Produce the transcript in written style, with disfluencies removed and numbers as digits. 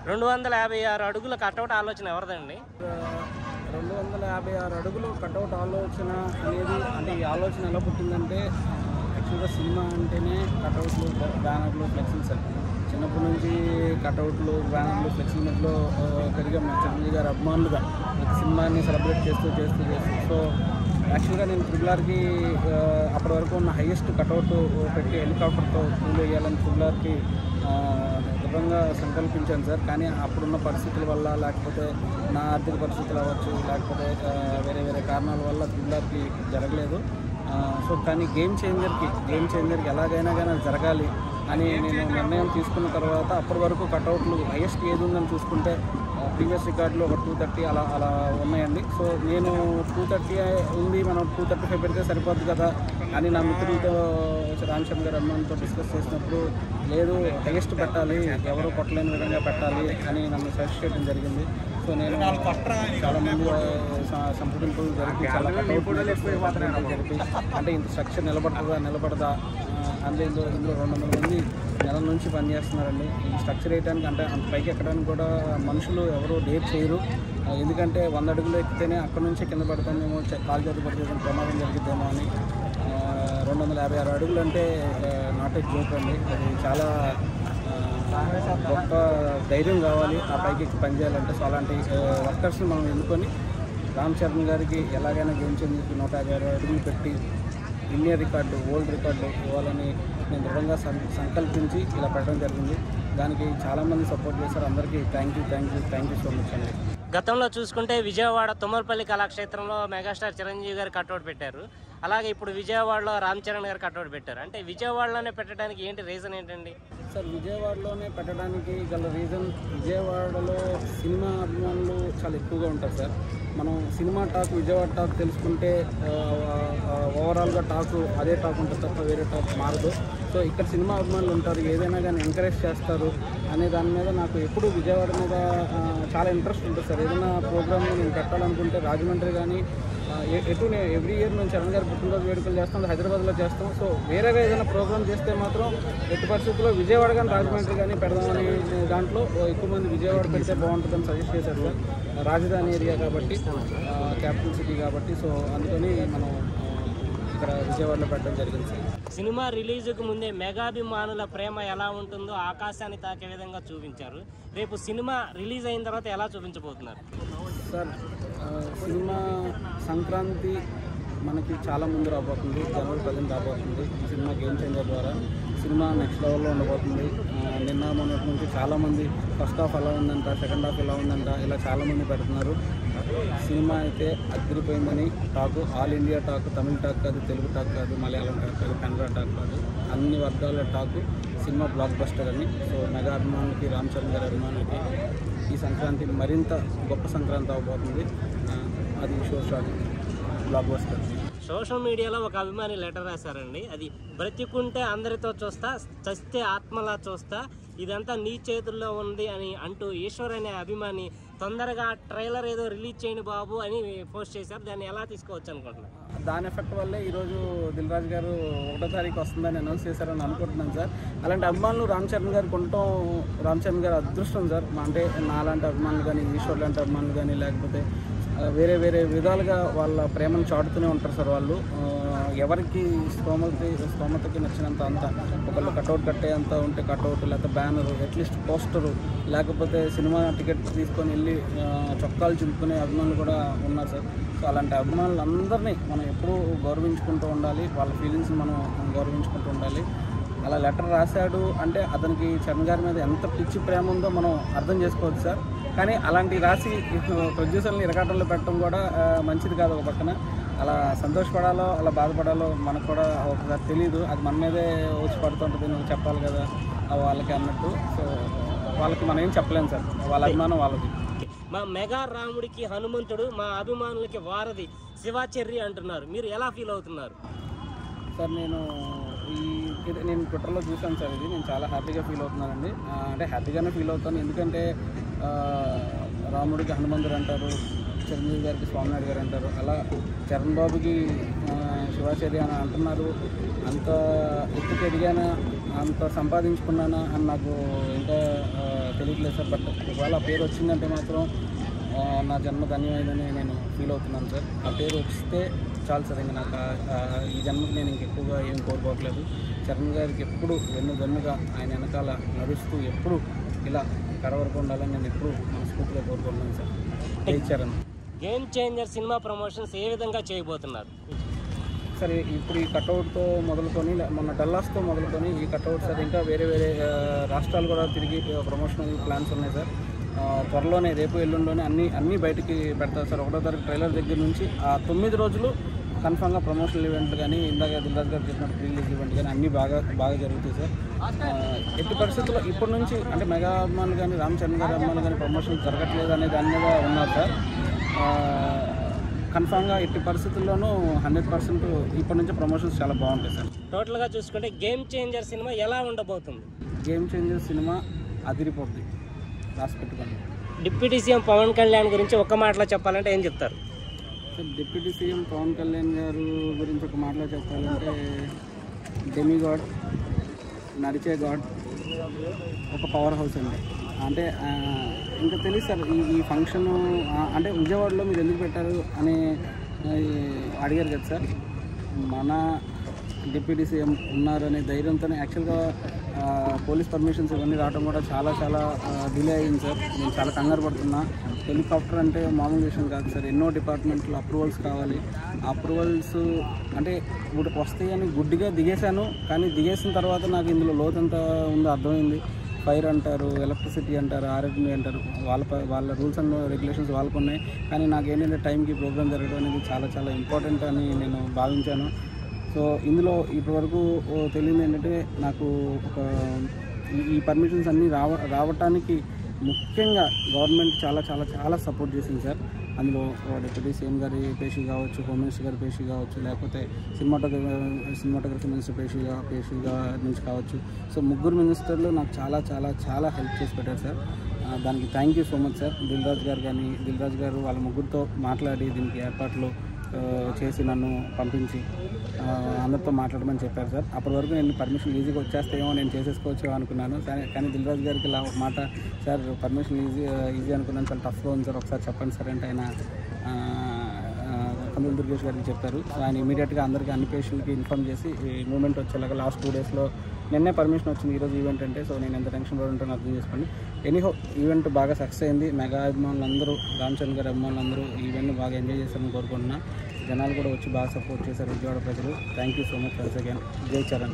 256 అడుగుల కటౌట్ ఆలోచన ఎవరిదండి? 256 అడుగులు కటౌట్ ఆలోచన అనేది, అంటే ఈ ఆలోచన ఎలా పుట్టిందంటే, యాక్చువల్గా సినిమా అంటేనే కటౌట్లు, బ్యానర్లు, ఫ్లెక్సీలు సార్. చిన్నప్పటి నుంచి కటౌట్లు, బ్యానర్లు, ఫ్లెక్సీల మధ్యలో పెరిగాం. చిరంజీవి గారి అభిమానులుగా సినిమాని సెలబ్రేట్ చేస్తూ సో యాక్చువల్గా నేను ట్రిపుల్ అప్పటి వరకు ఉన్న హైయెస్ట్ కటౌట్ పెట్టి హెలికాప్టర్తో పూలు వేయాలని ట్రిపుల్ దృఢంగా సంకల్పించాను సార్. కానీ అప్పుడున్న పరిస్థితుల వల్ల, లేకపోతే నా ఆర్థిక పరిస్థితులు అవ్వచ్చు, లేకపోతే వేరే కారణాల వల్ల ట్రిపుల్ జరగలేదు. సో కానీ గేమ్ చేంజర్కి ఎలాగైనా కానీ అది జరగాలి అని నేను నిర్ణయం తీసుకున్న తర్వాత, అప్పటి వరకు కటౌట్లు హైయెస్ట్ ఏది ఉందని చూసుకుంటే ప్రీవియస్ రికార్డులో ఒక 230 అలా ఉన్నాయండి. సో నేను 230 ఉంది, మనం 235 పెడితే సరిపోద్ది కదా అని నా మిత్రులతో, రామ్ చరణ్ గారు అమ్మాయితో డిస్కస్ చేసినప్పుడు, లేదు హైయెస్ట్ పెట్టాలి, ఎవరు కొట్టలేని విధంగా పెట్టాలి అని నన్ను సజెస్ట్ చేయడం జరిగింది. సో నేను చాలామంది సంప్రదింపులు జరిపి, చాలా కటౌట్లు జరిపి, అంటే ఇంత స్ట్రక్చర్ నిలబడదా అంటే ఇందులో 200 మంది నెల నుంచి పనిచేస్తున్నారండి. ఈ స్ట్రక్చర్ వేయడానికి, అంటే అంత పైకి ఎక్కడానికి కూడా మనుషులు ఎవరు డేట్ చేయరు. ఎందుకంటే 100 అడుగులు ఎక్కితేనే అక్కడ నుంచే కింద పడతామేమో, కాలు చేతి పడితే ప్రమాదం జరిగిద్దేమో అని. 256 అడుగులు అంటే నాట్ ఏ జోక్ అండి. అది చాలా గొప్ప ధైర్యం కావాలి ఆ పైకి ఎక్కి పనిచేయాలంటే. సో అలాంటి వర్కర్స్ని మనం ఎన్నుకొని రామ్ చరణ్ గారికి ఎలాగైనా గేమ్ చేంజర్కి 156 అడుగులు పెట్టి ఇండియా రికార్డు, వరల్డ్ రికార్డు ఇవ్వాలని నేను దృఢంగా సంకల్పించి ఇలా పెట్టడం జరిగింది. దానికి చాలామంది సపోర్ట్ చేశారు. అందరికీ థ్యాంక్ యూ సో మచ్ అండి. గతంలో చూసుకుంటే విజయవాడ తుమ్మలపల్లి కళాక్షేత్రంలో మెగాస్టార్ చిరంజీవి గారు కట్అవుట్ పెట్టారు. అలాగే ఇప్పుడు విజయవాడలో రామ్ చరణ్ గారు కట్అవుట్ పెట్టారు. అంటే విజయవాడలోనే పెట్టడానికి ఏంటి రీజన్ ఏంటండి? సార్, విజయవాడలోనే పెట్టడానికి గల రీజన్, విజయవాడలో సినిమా అభిమానులు చాలా ఎక్కువగా ఉంటారు సార్. మనం సినిమా టాక్, విజయవాడ టాక్ తెలుసుకుంటే ఓవరాల్గా టాక్ అదే టాక్ ఉంటుంది తప్ప వేరే టాక్ మారదు. సో ఇక్కడ సినిమా అభిమానులు ఉంటారు, ఏదైనా కానీ ఎంకరేజ్ చేస్తారు అనే దాని మీద నాకు ఎప్పుడు విజయవాడ మీద చాలా ఇంట్రెస్ట్ ఉంటుంది సార్. ఏదైనా ప్రోగ్రామ్ నేను పెట్టాలనుకుంటే రాజమండ్రి కానీ ఎటు ఎవ్రీ ఇయర్ మేము చరణ్ గారి పుట్టినరోజు వేడుకలు చేస్తాం, హైదరాబాద్లో చేస్తాం. సో వేరేగా ఏదైనా ప్రోగ్రామ్ చేస్తే మాత్రం ఎట్టి పరిస్థితుల్లో విజయవాడ కానీ రాజమండ్రి కానీ పెడదామని దాంట్లో ఎక్కువ మంది విజయవాడ పెడితే బాగుంటుందని సజెస్ట్ చేశారు సార్. రాజధాని ఏరియా కాబట్టి, క్యాపిటల్ సిటీ కాబట్టి, సో అందుకని మనం ఇక్కడ విజయవాడలో పెట్టడం జరిగింది సార్. సినిమా రిలీజ్కు ముందే మెగాభిమానుల ప్రేమ ఎలా ఉంటుందో ఆకాశాన్ని తాకే విధంగా చూపించారు. రేపు సినిమా రిలీజ్ అయిన తర్వాత ఎలా చూపించబోతున్నారు సార్? సినిమా సంక్రాంతి మనకి చాలా ముందు రాబోతుంది, జనవరి 10 రాబోతుంది. ఈ సినిమా గేమ్ చేంజర్ ద్వారా సినిమా నెక్స్ట్ లెవెల్లో ఉండబోతుంది. నిన్న మొన్నటి నుంచి చాలామంది ఫస్ట్ హాఫ్ ఎలా ఉందంట, సెకండ్ హాఫ్ ఎలా ఉందంట, ఇలా చాలామంది పెడుతున్నారు. సినిమా అయితే అదిరిపోయిందని టాకు, ఆల్ ఇండియా టాకు, తమిళ టాక్ కాదు, తెలుగు టాక్ కాదు, మలయాళం టాక్ కాదు, కన్నడ టాక్ కాదు, అన్ని వర్గాల టాకు సినిమా బ్లాక్ బస్టర్ అని. సో మెగా అభిమానులకి, రామ్ చరణ్ గారి అభిమానులకి ఈ సంక్రాంతి మరింత గొప్ప సంక్రాంతి అవబోతుంది. అది షాట్ బ్లాక్ బస్టర్. సోషల్ మీడియాలో ఒక అభిమాని లెటర్ రాశారండి. అది బ్రతికుంటే అందరితో చూస్తా, చస్తే ఆత్మలా చూస్తా, ఇదంతా నీ చేతుల్లో ఉంది అని అంటూ ఈశ్వర్ అనే అభిమాని తొందరగా ట్రైలర్ ఏదో రిలీజ్ చేయండి బాబు అని పోస్ట్ చేశారు. దాన్ని ఎలా తీసుకోవచ్చు అనుకుంటున్నారు? దాని ఎఫెక్ట్ వల్లే ఈరోజు దిల్ రాజు గారు 1వ తారీఖు వస్తుందని అనౌన్స్ చేశారని అనుకుంటున్నాను సార్. అలాంటి అభిమానులు రామ్ చరణ్ గారికి ఉండటం, రామ్ చరణ్ గారు అదృష్టం సార్. అంటే నాలాంటి అభిమానులు కానీ, ఈశ్వర్ లాంటి అభిమానులు కానీ, లేకపోతే వేరే విధాలుగా వాళ్ళ ప్రేమను చాటుతూనే ఉంటారు సార్ వాళ్ళు. ఎవరికి స్తోమతకి నచ్చినంత అంత, ఒకళ్ళు కటౌట్ కట్టే అంత ఉంటే కటౌట్, లేకపోతే బ్యానరు, అట్లీస్ట్ పోస్టరు, లేకపోతే సినిమా టికెట్ తీసుకొని వెళ్ళి చొక్కాలు చింపుకునే అభిమానులు కూడా ఉన్నారు సార్. సో అలాంటి అభిమానులందరినీ మనం ఎప్పుడూ గౌరవించుకుంటూ ఉండాలి, వాళ్ళ ఫీలింగ్స్ని మనం గౌరవించుకుంటూ ఉండాలి. అలా లెటర్ రాశాడు అంటే అతనికి చరణ్ గారి మీద ఎంత పిచ్చి ప్రేమ ఉందో మనం అర్థం చేసుకోవచ్చు సార్. కానీ అలాంటి రాసి ప్రొడ్యూసర్ని ఇరకాటంలో పెట్టడం కూడా మంచిది కాదు. ఒక పక్కన అలా సంతోషపడాలో అలా బాధపడాలో మనకు కూడా ఒకసారి తెలియదు. అది మన మీదే వచ్చి పడుతుంటుంది, నువ్వు చెప్పాలి కదా వాళ్ళకి అన్నట్టు. సో వాళ్ళకి మనం ఏం చెప్పలేము సార్, వాళ్ళ అభిమానం వాళ్ళది. మా మెగా రాముడికి హనుమంతుడు, మా అభిమానులకి వారధి శివాచర్రి అంటున్నారు. మీరు ఎలా ఫీల్ అవుతున్నారు సార్? నేను ట్విట్టర్లో చూసాను సార్. ఇది నేను చాలా హ్యాపీగా ఫీల్ అవుతున్నానండి. అంటే హ్యాపీగానే ఫీల్ అవుతాను, ఎందుకంటే రాముడికి హనుమంతుడు అంటారు, చిరంజీవి గారికి స్వామినాయుడు గారు అంటారు. అలా చరణ్ బాబుకి శివాచార్య అని అంటున్నారు. అంత ఎత్తుకు ఎదిగానా, అంత సంపాదించుకున్నానా అని నాకు ఇంకా తెలియట్లేదు సార్. బట్ ఒకవేళ ఆ పేరు వచ్చిందంటే మాత్రం నా జన్మ ధన్యమైందని నేను ఫీల్ అవుతున్నాను సార్. ఆ పేరు వస్తే చాలు సార్. ఇంకా నాకు ఈ జన్మకి నేను ఇంకెక్కువగా ఏం కోరుకోవట్లేదు. చరణ్ గారికి ఎప్పుడు వెన్నుదన్నుగా ఆయన వెనకాల నడుస్తూ ఎప్పుడు ఇలా కడవరకు ఉండాలని నేను ఎప్పుడు మనస్ఫూర్తిగా కోరుకుంటున్నాను సార్. జై Charan. Game changer cinema promotions ఏ విధంగా చేయబోతున్నారు? సరే, ఇప్పుడు ఈ కట్అవుట్తో మొదలుకొని మొన్న డల్లాస్తో మొదలుకొని ఈ కట్అవుట్ సార్ ఇంకా వేరే వేరే రాష్ట్రాలు కూడా తిరిగి ప్రమోషనల్ ప్లాన్స్ ఉన్నాయి సార్. త్వరలోనే రేపు ఎల్లుండిలోనే అన్నీ బయటికి పెడతారు సార్. 1వ తారీఖు ట్రైలర్ దగ్గర నుంచి ఆ 9 రోజులు కన్ఫామ్గా ప్రమోషనల్ ఈవెంట్లు కానీ ఇందాక దిల్రాజ్ గారు చెప్పినట్టు ప్రీ రిలీజ్ ఈవెంట్ కానీ అన్నీ బాగా జరుగుతాయి సార్. ఎట్టి పరిస్థితుల్లో ఇప్పటి నుంచి అంటే మెగా అభిమానులు కానీ రామ్ చరణ్ గారి అభిమానులు కానీ ప్రమోషన్ జరగట్లేదు అనే దాని మీద ఉన్నారు సార్. కన్ఫామ్గా ఎట్టి పరిస్థితుల్లోనూ 100% ఇప్పటి నుంచి ప్రమోషన్స్ చాలా బాగుంటాయి సార్. టోటల్గా చూసుకుంటే గేమ్ చేంజర్ సినిమా ఎలా ఉండబోతుంది? గేమ్ చేంజర్ సినిమా అదిరిపోద్ది, రాసి పెట్టుకోండి. డిప్యూటీ సీఎం పవన్ కళ్యాణ్ గురించి ఒక మాటలో చెప్పాలంటే ఏం చెప్తారు? డిప్యూటీ సీఎం పవన్ కళ్యాణ్ గారు గురించి ఒక మాటలో చెప్పాలంటే డెమిగాడ్, నడిచే గాడ్, ఒక పవర్ హౌస్ అండి. అంటే ఇంకా తెలుసు సార్ ఈ ఫంక్షన్ అంటే విజయవాడలో మీరు ఎందుకు పెట్టారు అని అడిగారు కదా సార్. మన డిప్యూటీ సీఎం ఉన్నారనే ధైర్యంతోనే యాక్చువల్గా పోలీస్ పర్మిషన్స్ ఇవన్నీ రావడం కూడా చాలా డిలే అయింది సార్. నేను చాలా కంగారు పడుతున్నా. హెలికాప్టర్ అంటే మామూలు విషయం కాదు సార్. ఎన్నో డిపార్ట్మెంట్లో అప్రూవల్స్ కావాలి. అప్రూవల్స్ అంటే ఇప్పుడు వస్తాయని గుడ్డిగా దిగేశాను. కానీ దిగేసిన తర్వాత నాకు ఇందులో లోతంతా ఉందో అర్థమైంది. ఫైర్ అంటారు, ఎలక్ట్రిసిటీ అంటారు, ఆర్ఎఫ్బి అంటారు, వాళ్ళ రూల్స్ అండ్ రెగ్యులేషన్స్ వాళ్ళకు ఉన్నాయి. కానీ నాకేంటంటే టైంకి ప్రోగ్రామ్ జరగడం అనేది చాలా ఇంపార్టెంట్ అని నేను భావించాను. సో ఇందులో ఇప్పటివరకు తెలియదు ఏంటంటే నాకు ఈ పర్మిషన్స్ అన్నీ రావటానికి ముఖ్యంగా గవర్నమెంట్ చాలా సపోర్ట్ చేసింది సార్. అందులో డిప్యూటీ సీఎం గారి పేషీ కావచ్చు, హోమ్ మినిస్టర్ గారి పేషీ కావచ్చు, లేకపోతే సినిమాటోగ్రఫీ మినిస్టర్ పేషీగా నుంచి కావచ్చు. సో ముగ్గురు మినిస్టర్లు నాకు చాలా హెల్ప్ చేసి పెట్టారు సార్. దానికి thank you so much sir. Dilraj గారు వాళ్ళ ముగ్గురితో మాట్లాడి దీనికి ఏర్పాట్లు చేసి నన్ను పంపించి అందరితో మాట్లాడమని చెప్పారు సార్. అప్పటి వరకు నేను పర్మిషన్ ఈజీగా వచ్చేస్తాయేమో, నేను చేసేసుకోవచ్చు అనుకున్నాను. కానీ దిల్రాజ్ గారికి ఇలా ఒక మాట, సార్ పర్మిషన్ ఈజీ అనుకున్నాను, చాలా టఫ్గా ఉంది సార్, ఒకసారి చెప్పండి సార్ అంటే ఆయన కందుల దుర్గేష్ గారికి చెప్పారు. సో ఆయన ఇమీడియట్గా అందరికీ అన్ని పేషెంట్లకి ఇన్ఫార్మ్ చేసి ఈ మూమెంట్ వచ్చేలాగా లాస్ట్ 2 డేస్లో నిన్నే పర్మిషన్ వచ్చింది. ఈరోజు ఈవెంట్ అంటే సో నేను ఎంత టెన్షన్ పడి ఉంటానో అర్థం చేసుకోండి. ఎనీహో ఈవెంట్ బాగా సక్సెస్ అయింది. మెగా అభిమానులు అందరూ, రామ్ చరణ్ గారి అభిమానులు అందరూ ఈ ఈవెంట్ని బాగా ఎంజాయ్ చేస్తారని కోరుకుంటున్నా. జనాలు కూడా వచ్చి బాగా సపోర్ట్ చేశారు విజయవాడ ప్రజలు. Thank you so much once again. జై చరణ్.